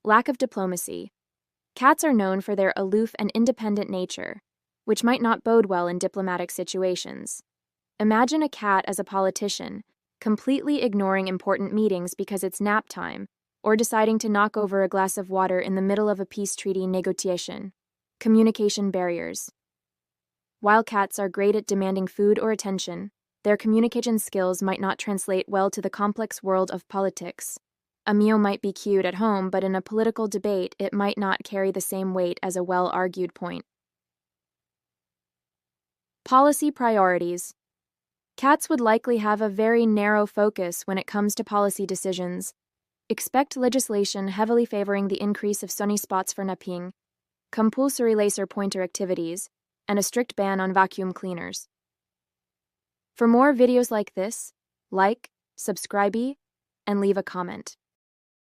Lack of diplomacy. Cats are known for their aloof and independent nature, which might not bode well in diplomatic situations. Imagine a cat as a politician, completely ignoring important meetings because it's nap time, or deciding to knock over a glass of water in the middle of a peace treaty negotiation. Communication barriers. While cats are great at demanding food or attention, their communication skills might not translate well to the complex world of politics. A meow might be cute at home, but in a political debate, it might not carry the same weight as a well-argued point. Policy priorities. Cats would likely have a very narrow focus when it comes to policy decisions. Expect legislation heavily favoring the increase of sunny spots for napping, compulsory laser pointer activities, and a strict ban on vacuum cleaners. For more videos like this, like, subscribe, and leave a comment.